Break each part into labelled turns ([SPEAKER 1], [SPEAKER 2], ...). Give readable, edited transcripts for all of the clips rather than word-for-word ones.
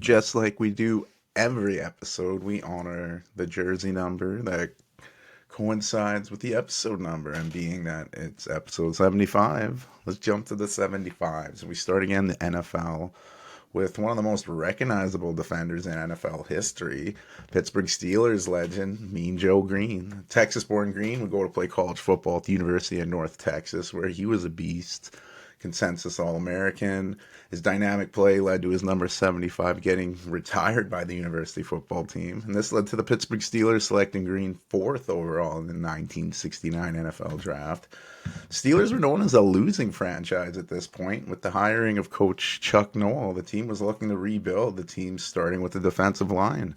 [SPEAKER 1] Just like we do every episode, we honor the jersey number that coincides with the episode number. And being that it's episode 75, let's jump to the 75s. We start again the NFL with one of the most recognizable defenders in NFL history, Pittsburgh Steelers legend, Mean Joe Green. Texas born Green would go to play college football at the University of North Texas, where he was a beast, consensus All American. His dynamic play led to his number 75 getting retired by the university football team. And this led to the Pittsburgh Steelers selecting Green fourth overall in the 1969 NFL draft. Steelers were known as a losing franchise at this point. With the hiring of coach Chuck Noll, the team was looking to rebuild the team starting with the defensive line.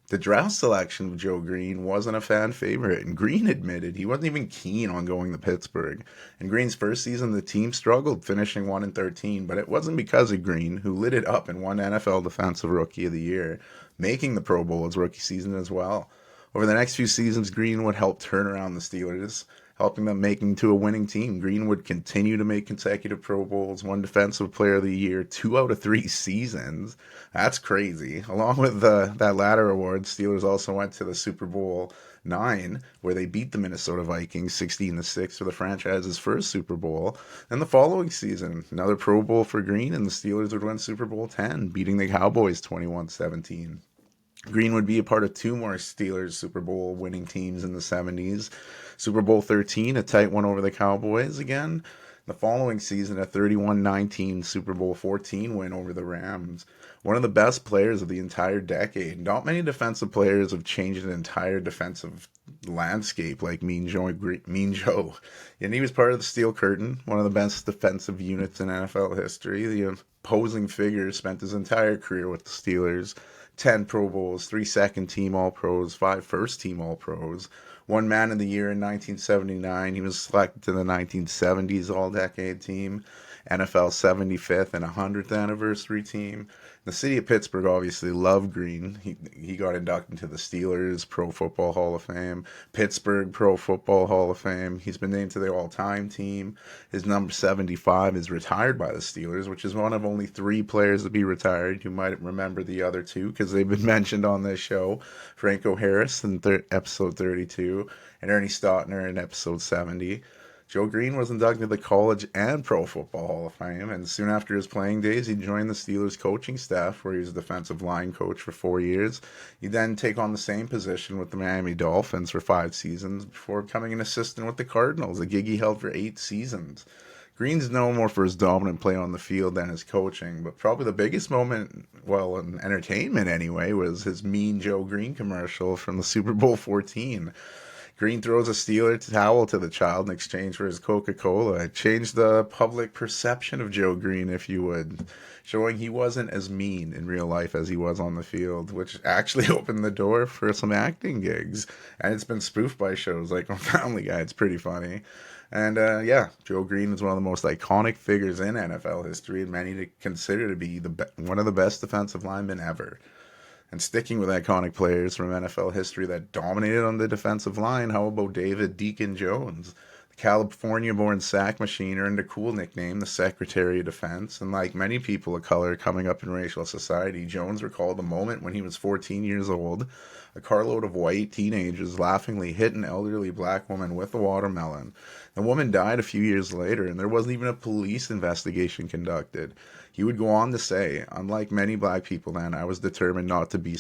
[SPEAKER 1] The draft selection of Joe Green wasn't a fan favorite, and Green admitted he wasn't even keen on going to Pittsburgh. In Green's first season, the team struggled, finishing 1-13, but it wasn't because of Green, who lit it up and won NFL Defensive Rookie of the Year, making the Pro Bowl his rookie season as well. Over the next few seasons, Green would help turn around the Steelers, helping them making to a winning team. Green would continue to make consecutive Pro Bowls, won Defensive Player of the Year 2 out of 3 seasons. That's crazy. Along with that latter award, Steelers also went to the Super Bowl 9, where they beat the Minnesota Vikings 16-6 for the franchise's first Super Bowl. And the following season, another Pro Bowl for Green, and the Steelers would win Super Bowl 10, beating the Cowboys 21-17. Green would be a part of two more Steelers Super Bowl winning teams in the 70s. Super Bowl 13, a tight one over the Cowboys again. The following season, a 31-19 Super Bowl 14 win over the Rams. One of the best players of the entire decade. Not many defensive players have changed an entire defensive landscape like Mean Joe. Mean Joe. And he was part of the Steel Curtain, one of the best defensive units in NFL history. The opposing figure spent his entire career with the Steelers. 10 Pro Bowls, 3 second team All Pros, 5 first team All Pros, 1 Man of the Year in 1979. He was selected to the 1970s All Decade team, NFL 75th and 100th anniversary team. The city of Pittsburgh obviously loved Green. He got inducted into the Steelers Pro Football Hall of Fame, Pittsburgh Pro Football Hall of Fame. He's been named to the all-time team. His number 75 is retired by the Steelers, which is one of only 3 players to be retired. You might remember the other 2 because they've been mentioned on this show. Franco Harris in episode 32 and Ernie Stautner in episode 70. Joe Green was inducted to the College and Pro Football Hall of Fame, and soon after his playing days, he joined the Steelers coaching staff, where he was a defensive line coach for 4 years. He'd then take on the same position with the Miami Dolphins for 5 seasons, before becoming an assistant with the Cardinals, a gig he held for 8 seasons. Green's known more for his dominant play on the field than his coaching, but probably the biggest moment, well, in entertainment anyway, was his Mean Joe Green commercial from the Super Bowl 14. Green throws a Steeler towel to the child in exchange for his Coca-Cola. It changed the public perception of Joe Green, if you would, showing he wasn't as mean in real life as he was on the field, which actually opened the door for some acting gigs. And it's been spoofed by shows like Family Guy. It's pretty funny. And yeah, Joe Green is one of the most iconic figures in NFL history, and many to consider to be one of the best defensive linemen ever. And sticking with iconic players from NFL history that dominated on the defensive line, how about David Deacon Jones? The California-born sack machine earned a cool nickname, the Secretary of Defense, and like many people of color coming up in racial society, Jones recalled a moment when he was 14 years old. A carload of white teenagers laughingly hit an elderly black woman with a watermelon. The woman died a few years later, and there wasn't even a police investigation conducted. He would go on to say, unlike many black people then, I was determined not to be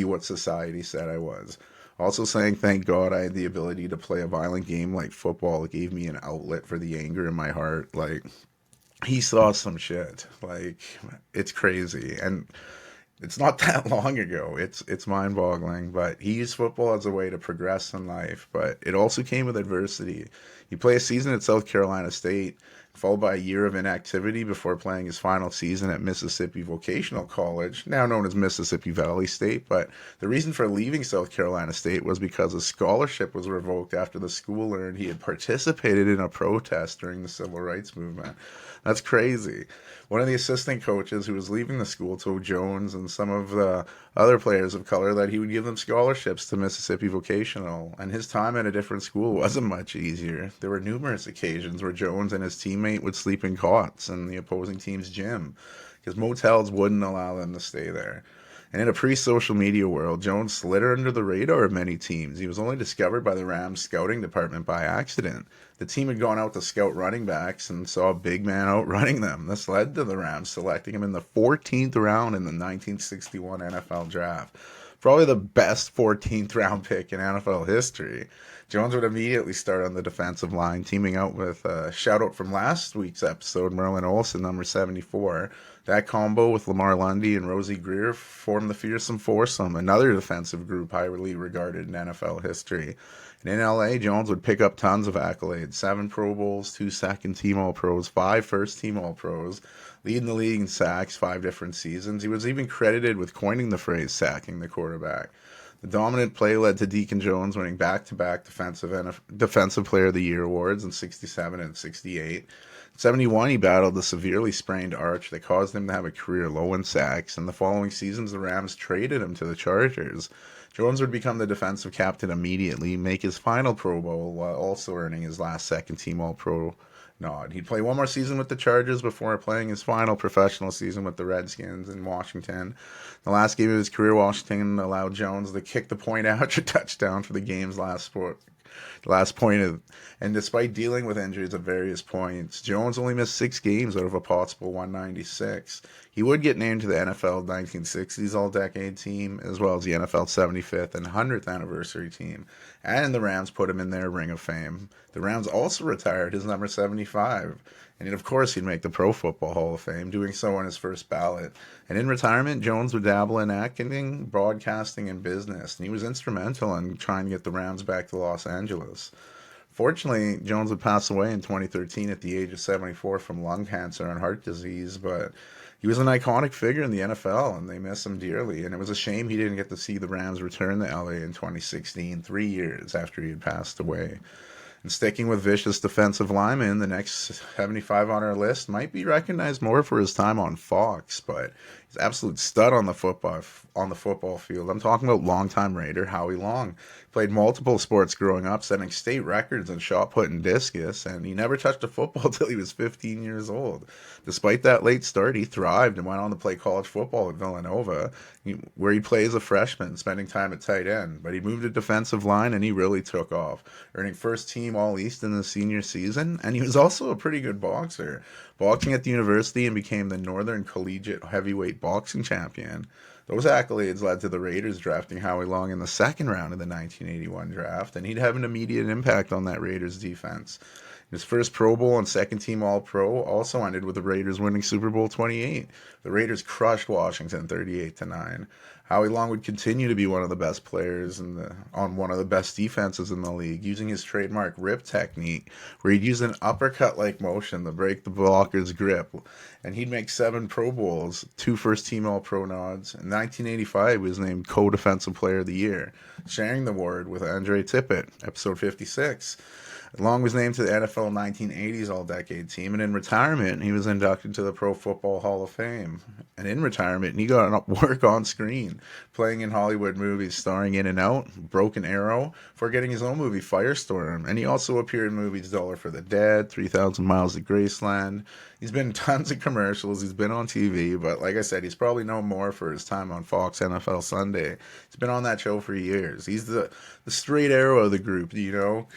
[SPEAKER 1] what society said I was. Also saying, thank God I had the ability to play a violent game like football. It gave me an outlet for the anger in my heart. Like, he saw some shit. Like, it's crazy. And it's not that long ago. It's mind-boggling, but he used football as a way to progress in life, but it also came with adversity. He played a season at South Carolina State, followed by a year of inactivity before playing his final season at Mississippi Vocational College, now known as Mississippi Valley State. But the reason for leaving South Carolina State was because a scholarship was revoked after the school learned he had participated in a protest during the civil rights movement. That's crazy. One of the assistant coaches who was leaving the school told Jones and some of the other players of color that he would give them scholarships to Mississippi Vocational, and his time at a different school wasn't much easier. There were numerous occasions where Jones and his teammate would sleep in cots in the opposing team's gym. because motels wouldn't allow them to stay there. And in a pre-social media world, Jones slid under the radar of many teams. He was only discovered by the Rams scouting department by accident. The team had gone out to scout running backs and saw a big man outrunning them. This led to the Rams selecting him in the 14th round in the 1961 NFL Draft. Probably the best 14th round pick in NFL history. Jones would immediately start on the defensive line, teaming out with a shout out from last week's episode, Merlin Olsen, number 74. That combo with Lamar Lundy and Rosie Greer formed the fearsome foursome, another defensive group highly regarded in NFL history. And in LA, Jones would pick up tons of accolades: 7 Pro Bowls, 2 second-team All-Pros, 5 first-team All-Pros, leading the league in sacks 5 different seasons. He was even credited with coining the phrase sacking the quarterback. The dominant play led to Deacon Jones winning back-to-back Defensive Player of the Year awards in 67 and 68. In 71, he battled a severely sprained arch that caused him to have a career low in sacks, and the following seasons the Rams traded him to the Chargers. Jones would become the defensive captain immediately, make his final Pro Bowl while also earning his last second-team All-Pro nod. He'd play one more season with the Chargers before playing his final professional season with the Redskins in Washington. The last game of his career, Washington allowed Jones to kick the point-out touchdown for the game's last point of, and despite dealing with injuries at various points, Jones only missed 6 games out of a possible 196. He would get named to the NFL 1960s All-Decade Team, as well as the NFL 75th and 100th Anniversary Team, and the Rams put him in their Ring of Fame. The Rams also retired his number 75, and of course he'd make the Pro Football Hall of Fame, doing so on his first ballot. And in retirement, Jones would dabble in acting, broadcasting, and business, and he was instrumental in trying to get the Rams back to Los Angeles. Fortunately, Jones would pass away in 2013 at the age of 74 from lung cancer and heart disease, but he was an iconic figure in the NFL, and they miss him dearly, and it was a shame he didn't get to see the Rams return to LA in 2016, 3 years after he had passed away. And sticking with vicious defensive linemen, the next 75 on our list might be recognized more for his time on Fox, but he's an absolute stud on the football field. I'm talking about longtime Raider Howie Long. He played multiple sports growing up, setting state records in shot put and discus, and he never touched a football till he was 15 years old. Despite that late start, he thrived and went on to play college football at Villanova, where he played as a freshman, spending time at tight end. But he moved to defensive line, and he really took off, earning first-team All-East in the senior season, and he was also a pretty good boxer, boxing at the university and became the Northern Collegiate Heavyweight Boxing Champion. Those accolades led to the Raiders drafting Howie Long in the second round of the 1981 draft, and he'd have an immediate impact on that Raiders defense. His first Pro Bowl and second-team All-Pro also ended with the Raiders winning Super Bowl 28. The Raiders crushed Washington 38-9. Howie Long would continue to be one of the best players on one of the best defenses in the league, using his trademark rip technique, where he'd use an uppercut-like motion to break the blocker's grip. And he'd make 7 Pro Bowls, 2 first-team All-Pro nods. In 1985, he was named Co-Defensive Player of the Year, sharing the award with Andre Tippett, episode 56. Long was named to the NFL 1980s All-Decade Team, and in retirement, he was inducted to the Pro Football Hall of Fame. And in retirement, he got work on screen, playing in Hollywood movies starring In and Out, Broken Arrow, for getting his own movie Firestorm, and he also appeared in movies Dollar for the Dead, 3,000 Miles to Graceland. He's been in tons of commercials, he's been on TV, but like I said, he's probably known more for his time on Fox NFL Sunday. He's been on that show for years. He's the straight arrow of the group,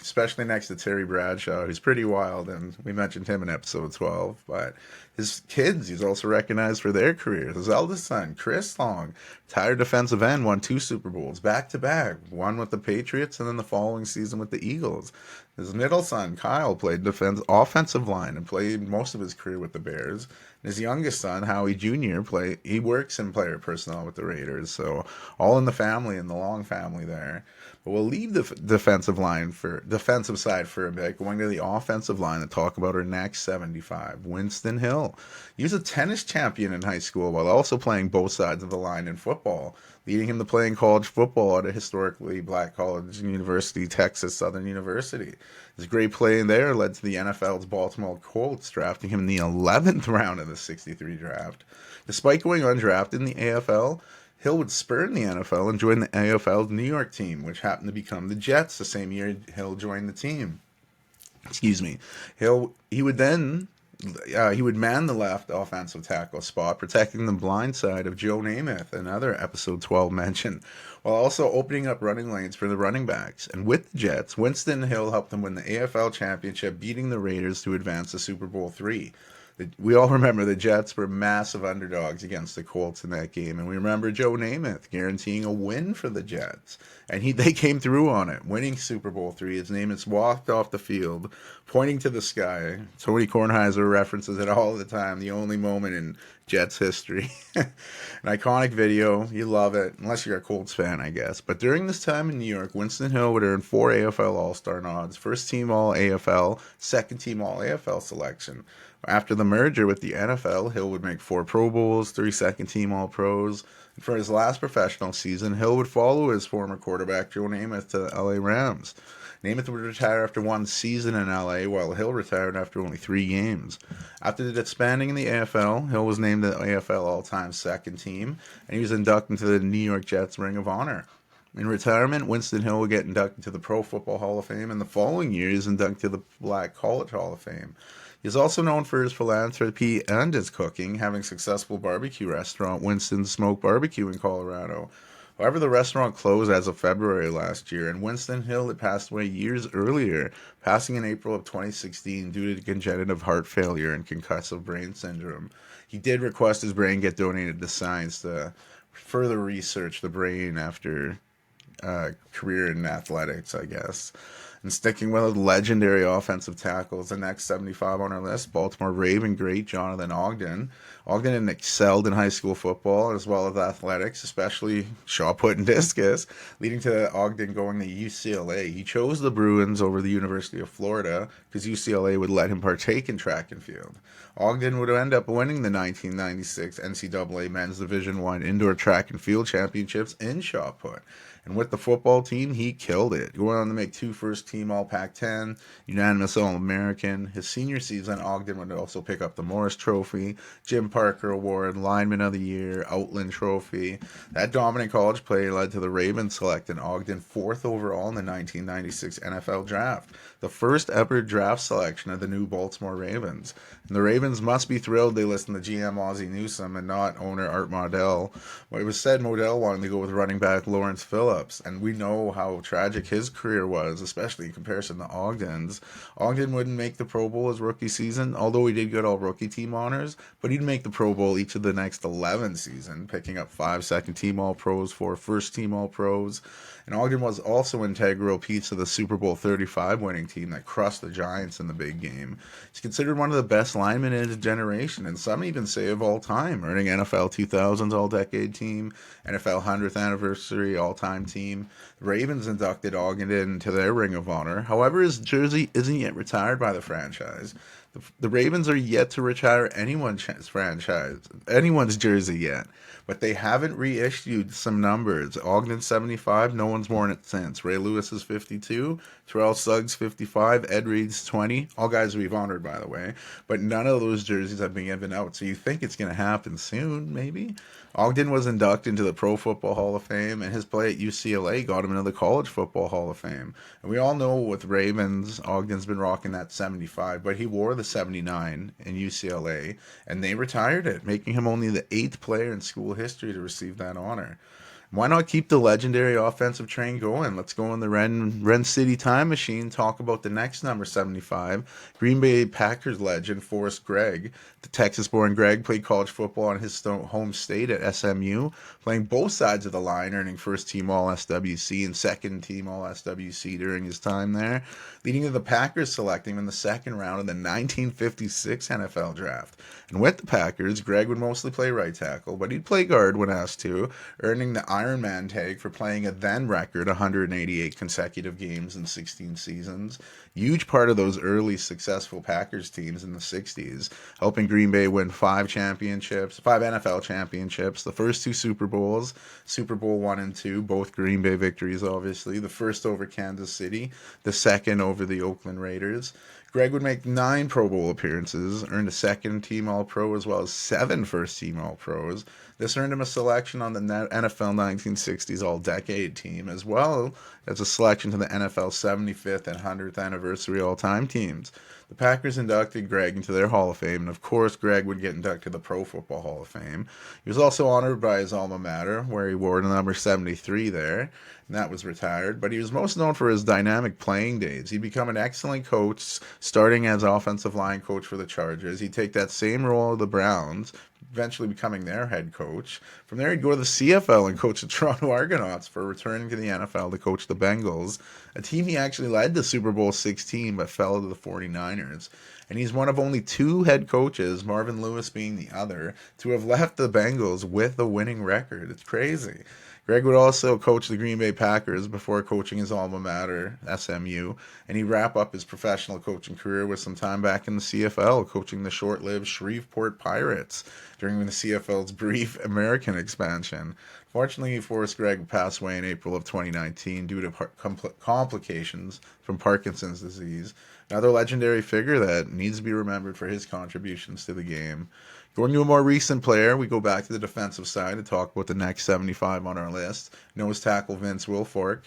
[SPEAKER 1] especially next to Terry Bradshaw, who's pretty wild, and we mentioned him in episode 12, but his kids, he's also recognized for their careers. His eldest son, Chris Long, retired defensive end, won 2 Super Bowls back-to-back, one with the Patriots and then the following season with the Eagles. His middle son, Kyle, played offensive line and played most of his career with the Bears. And his youngest son, Howie Jr., he works in player personnel with the Raiders, so all in the family, in the Long family there. But we'll leave the defensive side for a bit, going to the offensive line to talk about our next 75, Winston Hill. He was a tennis champion in high school while also playing both sides of the line in football, leading him to playing college football at a historically black college and university, Texas Southern University. His great play there led to the NFL's Baltimore Colts drafting him in the 11th round of the 63 draft. Despite going undrafted in the AFL, Hill would spurn the NFL and join the AFL's New York team, which happened to become the Jets the same year Hill joined the team. He would then he would man the left offensive tackle spot, protecting the blind side of Joe Namath, another episode 12 mention, while also opening up running lanes for the running backs. And with the Jets, Winston Hill helped them win the AFL championship, beating the Raiders to advance to Super Bowl III. We all remember the Jets were massive underdogs against the Colts in that game, and we remember Joe Namath guaranteeing a win for the Jets, and they came through on it, winning Super Bowl III. His Namath walked off the field, pointing to the sky. Tony Kornheiser references it all the time. The only moment in Jets history, an iconic video. You love it, unless you're a Colts fan, I guess. But during this time in New York, Winston Hill would earn 4 AFL All-Star nods, first team All AFL, second team All AFL selection. After the merger with the NFL, Hill would make 4 Pro Bowls, 3 second team All Pros. And for his last professional season, Hill would follow his former quarterback Joe Namath to the LA Rams. Namath would retire after 1 season in LA, while Hill retired after only 3 games. After disbanding in the AFL, Hill was named the AFL all-time second team, and he was inducted into the New York Jets Ring of Honor. In retirement, Winston Hill would get inducted to the Pro Football Hall of Fame, and the following year he was inducted to the Black College Hall of Fame. He is also known for his philanthropy and his cooking, having a successful barbecue restaurant, Winston's Smoke Barbecue in Colorado. However, the restaurant closed as of February last year, and Winston Hill had passed away years earlier, passing in April of 2016 due to congenital heart failure and concussive brain syndrome. He did request his brain get donated to science to further research the brain after career in athletics, I guess. And sticking with legendary offensive tackles, the next 75 on our list, Baltimore Raven great Jonathan Ogden. Ogden excelled in high school football as well as athletics, especially shot put and discus, leading to Ogden going to UCLA. He chose the Bruins over the University of Florida because UCLA would let him partake in track and field. Ogden would end up winning the 1996 NCAA Men's Division I Indoor Track and Field Championships in shot put. And with the football team, he killed it. Going on to make 2 first-team All-Pac-10, unanimous All-American. His senior season, Ogden would also pick up the Morris Trophy, Jim Parker Award, Lineman of the Year, Outland Trophy. That dominant college play led to the Ravens selecting Ogden 4th overall in the 1996 NFL Draft, the first ever draft selection of the new Baltimore Ravens. And the Ravens must be thrilled they listened to GM Ozzie Newsome and not owner Art Modell. Well, it was said Modell wanted to go with running back Lawrence Phillips, and we know how tragic his career was, especially in comparison to Ogden's. Ogden wouldn't make the Pro Bowl his rookie season, although he did get all rookie team honors, but he'd make the Pro Bowl each of the next 11 seasons, picking up 5 second team All Pros, 4 first team All Pros. And Ogden was also an integral piece of the Super Bowl 35 winning team that crushed the Giants in the big game. He's considered one of the best linemen in his generation, and some even say of all time, earning NFL 2000s All-Decade Team, NFL 100th Anniversary All-Time Team. The Ravens inducted Ogden into their Ring of Honor. However, his jersey isn't yet retired by the franchise. The Ravens are yet to retire anyone's jersey yet, but they haven't reissued some numbers. Ogden 75, no one's worn it since. Ray Lewis is 52, Terrell Suggs 55, Ed Reed's 20. All guys we've honored, by the way, but none of those jerseys have been given out. So you think it's going to happen soon, maybe? Ogden was inducted into the Pro Football Hall of Fame, and his play at UCLA got him into the College Football Hall of Fame. And we all know with Ravens, Ogden's been rocking that 75, but he wore the 79 in UCLA, and they retired it, making him only the 8th player in school history to receive that honor. Why not keep the legendary offensive train going? Let's go in the Ren City time machine, talk about the next number 75, Green Bay Packers legend Forrest Gregg. The Texas-born Gregg played college football in his home state at SMU, playing both sides of the line, earning first-team All-SWC and second-team All-SWC during his time there, leading to the Packers selecting him in the second round of the 1956 NFL Draft. And with the Packers, Gregg would mostly play right tackle, but he'd play guard when asked to, earning the Iron Man tag for playing a then record 188 consecutive games in 16 seasons. Huge part of those early successful Packers teams in the 60s, helping Green Bay win 5 NFL championships, the first 2 Super Bowls, Super Bowl 1 and 2, both Green Bay victories obviously, the first over Kansas City, the second over the Oakland Raiders. Gregg would make 9 Pro Bowl appearances, earned a second-team All-Pro as well as 7 first-team All-Pros. This earned him a selection on the NFL 1960s All-Decade Team, as well as a selection to the NFL 75th and 100th Anniversary All-Time Teams. The Packers inducted Greg into their Hall of Fame, and of course, Greg would get inducted to the Pro Football Hall of Fame. He was also honored by his alma mater, where he wore the number 73 there, and that was retired. But he was most known for his dynamic playing days. He'd become an excellent coach, starting as offensive line coach for the Chargers. He'd take that same role of the Browns, eventually becoming their head coach. From there, he'd go to the CFL and coach the Toronto Argonauts for returning to the NFL to coach the Bengals, a team he actually led to Super Bowl 16 but fell to the 49ers. And he's one of only two head coaches, Marvin Lewis being the other, to have left the Bengals with a winning record. It's crazy. Greg would also coach the Green Bay Packers before coaching his alma mater, SMU, and he'd wrap up his professional coaching career with some time back in the CFL, coaching the short-lived Shreveport Pirates during the CFL's brief American expansion. Fortunately, Forrest Gregg passed away in April of 2019 due to complications from Parkinson's disease. Another legendary figure that needs to be remembered for his contributions to the game. Going to a more recent player, we go back to the defensive side to talk about the next 75 on our list. Nose tackle Vince Wilfork.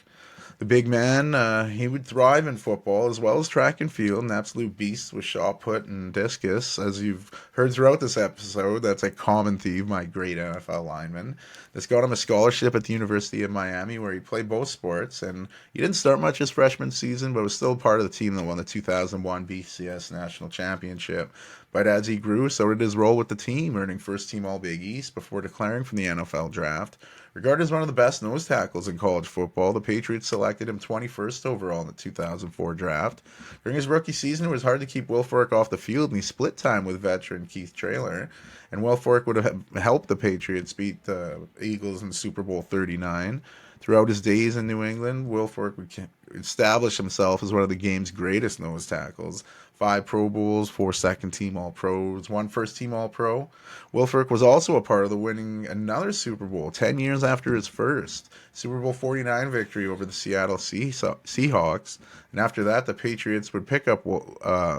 [SPEAKER 1] The big man, he would thrive in football as well as track and field, an absolute beast with shot put and discus. As you've heard throughout this episode, that's a common theme, my great NFL lineman. This got him a scholarship at the University of Miami where he played both sports, and he didn't start much his freshman season, but was still part of the team that won the 2001 BCS National Championship. But as he grew, so did his role with the team, earning first team All Big East before declaring from the NFL draft. Regarded as one of the best nose tackles in college football, the Patriots selected him 21st overall in the 2004 draft. During his rookie season, it was hard to keep Wilfork off the field, and he split time with veteran Keith Traylor. And Wilfork would have helped the Patriots beat the Eagles in Super Bowl 39. Throughout his days in New England, Wilfork would establish himself as one of the game's greatest nose tackles. 5 Pro Bowls, 4 second-team All-Pros, 1 first-team All-Pro. Wilfork was also a part of the winning another Super Bowl 10 years after his first Super Bowl 49 victory over the Seattle Seahawks. And after that, the Patriots would pick up Wilfork,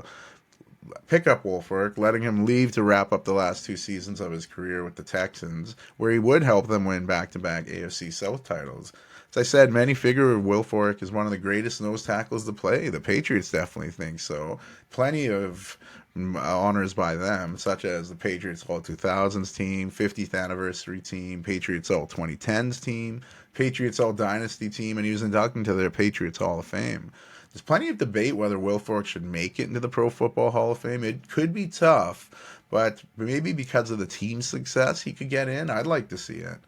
[SPEAKER 1] letting him leave to wrap up the last 2 seasons of his career with the Texans, where he would help them win back-to-back AFC South titles. As I said, many figure Wilfork is one of the greatest nose tackles to play. The Patriots definitely think so. Plenty of honors by them, such as the Patriots All 2000s team, 50th anniversary team, Patriots All 2010s team, Patriots All Dynasty team, and he was inducted into their Patriots Hall of Fame. There's plenty of debate whether Wilfork should make it into the Pro Football Hall of Fame. It could be tough, but maybe because of the team's success, he could get in. I'd like to see it.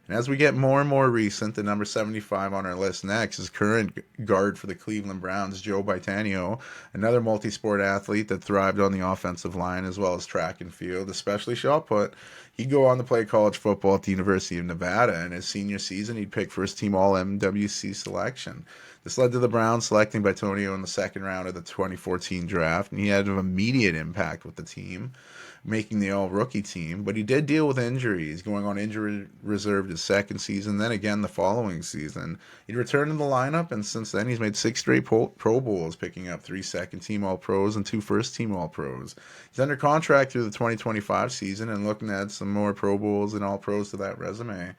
[SPEAKER 1] And as we get more and more recent, the number 75 on our list next is current guard for the Cleveland Browns, Joe Bitonio, another multi-sport athlete that thrived on the offensive line as well as track and field, especially shot put. He'd go on to play college football at the University of Nevada, and his senior season, he'd pick first-team All-MWC selection. This led to the Browns selecting Bitonio in the second round of the 2014 draft, and he had an immediate impact with the team, making the all-rookie team. But he did deal with injuries, going on injury reserve his second season, then again the following season. He'd returned to the lineup, and since then he's made 6 straight Pro Bowls, picking up 3 second-team All-Pros and 2 first-team All-Pros. He's under contract through the 2025 season and looking to add some more Pro Bowls and All-Pros to that resume.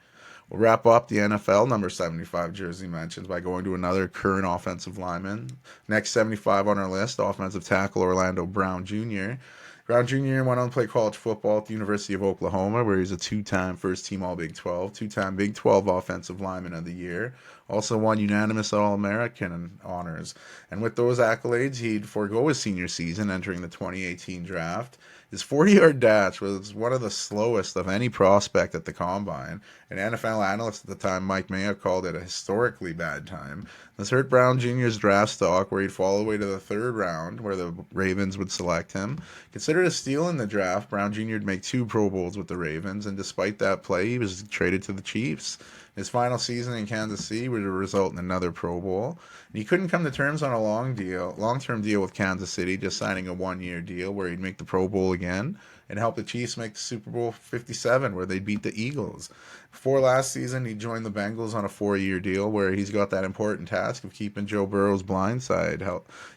[SPEAKER 1] We'll wrap up the NFL number 75 jersey mentions by going to another current offensive lineman. Next 75 on our list, offensive tackle Orlando Brown Jr. Brown Jr. went on to play college football at the University of Oklahoma, where he's a 2-time first-team All-Big 12, 2-time Big 12 Offensive Lineman of the Year, also won unanimous All-American honors. And with those accolades, he'd forego his senior season, entering the 2018 draft. His 40-yard dash was one of the slowest of any prospect at the Combine. An NFL analyst at the time, Mike Mayock, called it a historically bad time. This hurt Brown Jr.'s draft stock, where he'd fall all the way to the 3rd round, where the Ravens would select him. Considered a steal in the draft, Brown Jr. would make 2 Pro Bowls with the Ravens, and despite that play, he was traded to the Chiefs. His final season in Kansas City would result in another Pro Bowl. And he couldn't come to terms on a long-term deal with Kansas City, just signing a 1-year deal where he'd make the Pro Bowl again and help the Chiefs make the Super Bowl 57, where they beat the Eagles. Before last season, he joined the Bengals on a 4-year deal where he's got that important task of keeping Joe Burrow's blind side,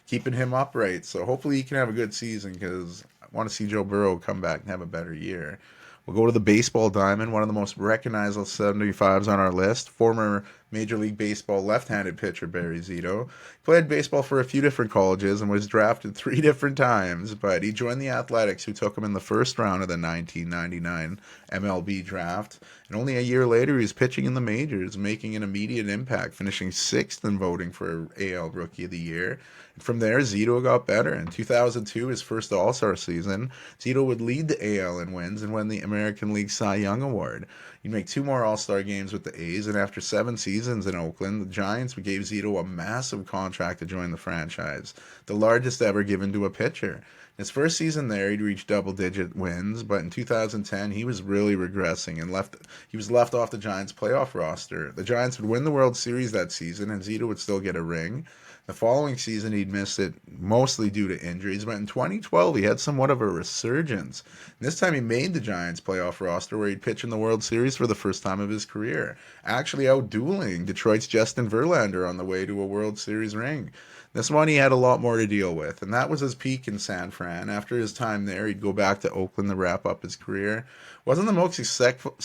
[SPEAKER 1] keeping him upright. So hopefully he can have a good season, because I want to see Joe Burrow come back and have a better year. We'll go to the baseball diamond, one of the most recognizable 75s on our list. Former Major League Baseball left-handed pitcher Barry Zito. He played baseball for a few different colleges and was drafted 3 different times, but he joined the Athletics, who took him in the first round of the 1999 MLB draft. And only a year later, he was pitching in the majors, making an immediate impact, finishing sixth in voting for AL Rookie of the Year. And from there, Zito got better. In 2002, his first All-Star season, Zito would lead the AL in wins and win the American League Cy Young Award. He'd make 2 more All-Star games with the A's, and after 7 seasons in Oakland, the Giants gave Zito a massive contract to join the franchise, the largest ever given to a pitcher. His first season there, he'd reached double-digit wins, but in 2010, he was really regressing and he was left off the Giants' playoff roster. The Giants would win the World Series that season, and Zito would still get a ring. The following season, he'd missed it mostly due to injuries, but in 2012, he had somewhat of a resurgence. And this time, he made the Giants' playoff roster, where he'd pitch in the World Series for the first time of his career, actually outdueling Detroit's Justin Verlander on the way to a World Series ring. This one he had a lot more to deal with, and that was his peak in San Fran. After his time there, he'd go back to Oakland to wrap up his career. Wasn't the most successful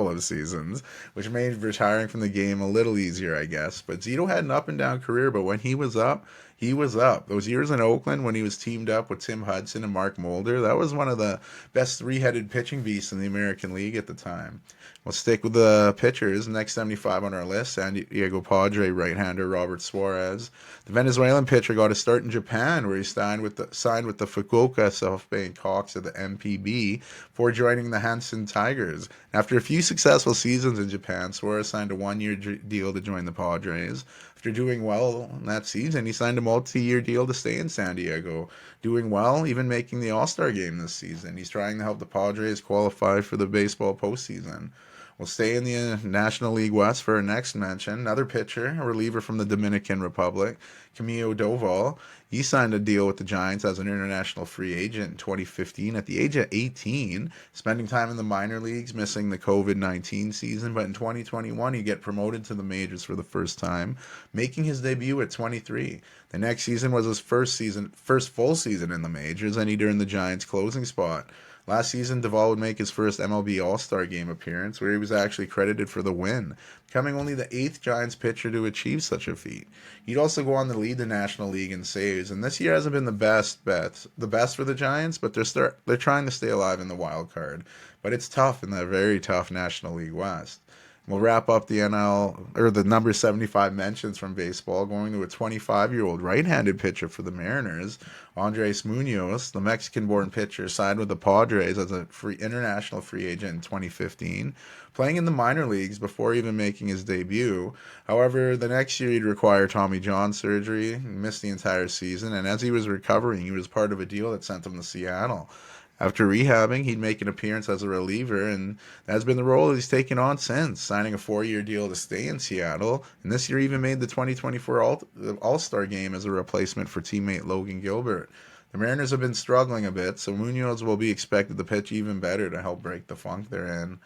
[SPEAKER 1] of seasons, which made retiring from the game a little easier, I guess. But Zito had an up and down career, but when he was up, he was up. Those years in Oakland when he was teamed up with Tim Hudson and Mark Mulder, that was one of the best three-headed pitching beasts in the American League at the time. We'll stick with the pitchers. Next 75 on our list, San Diego Padre right-hander Robert Suarez. The Venezuelan pitcher got a start in Japan, where he signed with the Fukuoka SoftBank Hawks of the MPB before joining the Hansen Tigers. After a few successful seasons in Japan, Suarez signed a 1-year deal to join the Padres. After doing well in that season, he signed a multi-year deal to stay in San Diego, doing well, even making the All-Star game this season. He's trying to help the Padres qualify for the baseball postseason. We'll stay in the National League West for our next mention. Another pitcher, a reliever from the Dominican Republic, Camilo Doval. He signed a deal with the Giants as an international free agent in 2015 at the age of 18, spending time in the minor leagues, missing the COVID-19 season. But in 2021, he get promoted to the majors for the first time, making his debut at 23. The next season was his first full season in the majors, and he earned the Giants' closing spot. Last season, Doval would make his first MLB All-Star Game appearance, where he was actually credited for the win, becoming only the 8th Giants pitcher to achieve such a feat. He'd also go on to lead the National League in saves, and this year hasn't been the best for the Giants, but they're trying to stay alive in the wild card. But it's tough in the very tough National League West. We'll wrap up the the number 75 mentions from baseball, going to a 25-year-old right-handed pitcher for the Mariners, Andres Munoz. The Mexican-born pitcher signed with the Padres as a international free agent in 2015, playing in the minor leagues before even making his debut. However, the next year he'd require Tommy John surgery, missed the entire season, and as he was recovering, he was part of a deal that sent him to Seattle. After rehabbing, he'd make an appearance as a reliever, and that's been the role he's taken on since, signing a 4-year deal to stay in Seattle, and this year even made the 2024 All-Star game as a replacement for teammate Logan Gilbert. The Mariners have been struggling a bit, so Munoz will be expected to pitch even better to help break the funk they're in.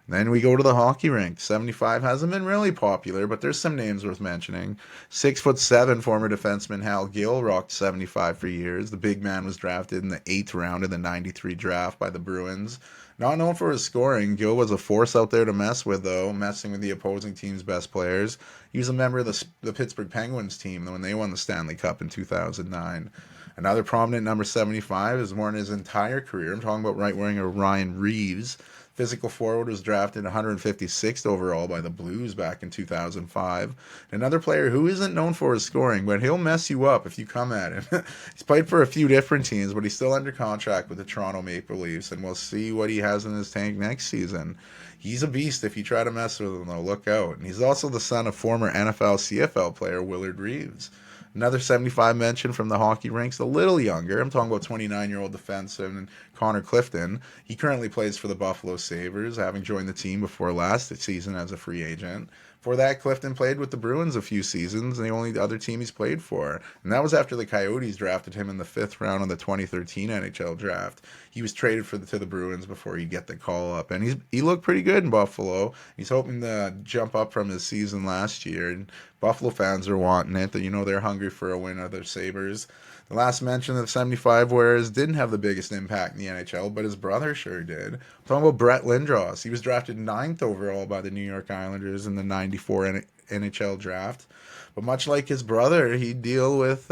[SPEAKER 1] Then we go to the hockey rink. 75 hasn't been really popular, but there's some names worth mentioning. 6'7" former defenseman Hal Gill rocked 75 for years. The big man was drafted in the 8th round of the 93 draft by the Bruins. Not known for his scoring, Gill was a force out there to mess with, though, messing with the opposing team's best players. He was a member of the Pittsburgh Penguins team when they won the Stanley Cup in 2009. Another prominent number 75 has worn his entire career. I'm talking about right winger Ryan Reeves. Physical forward was drafted 156th overall by the Blues back in 2005. Another player who isn't known for his scoring, but he'll mess you up if you come at him. He's played for a few different teams, but he's still under contract with the Toronto Maple Leafs, and we'll see what he has in his tank next season. He's a beast if you try to mess with him, though. Look out. And he's also the son of former NFL CFL player Willard Reeves. Another 75 mention from the hockey ranks, a little younger. I'm talking about 29-year-old defenseman Connor Clifton. He currently plays for the Buffalo Sabres, having joined the team before last season as a free agent. For that, Clifton played with the Bruins a few seasons, the only other team he's played for. And that was after the Coyotes drafted him in the 5th round of the 2013 NHL draft. He was traded to the Bruins before he'd get the call up. And he looked pretty good in Buffalo. He's hoping to jump up from his season last year. And Buffalo fans are wanting it. They're hungry for a win of their Sabres. The last mention of the 75 wearers didn't have the biggest impact in the NHL, but his brother sure did. I'm talking about Brett Lindros. He was drafted 9th overall by the New York Islanders in the 94 NHL draft. But much like his brother, he'd deal with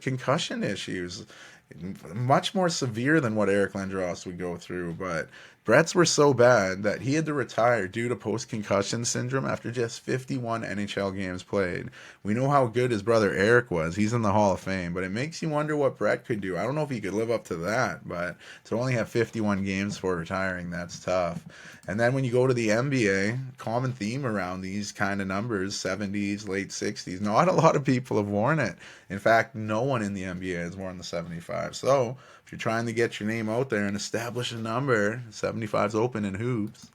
[SPEAKER 1] concussion issues, much more severe than what Eric Lindros would go through. But Brett's were so bad that he had to retire due to post-concussion syndrome after just 51 NHL games played. We know how good his brother Eric was. He's in the Hall of Fame, but it makes you wonder what Brett could do. I don't know if he could live up to that, but to only have 51 games for retiring, that's tough. And then when you go to the NBA, common theme around these kind of numbers, 70s, late 60s, not a lot of people have worn it. In fact, no one in the NBA has worn the 75. So if you're trying to get your name out there and establish a number, 75's open in hoops.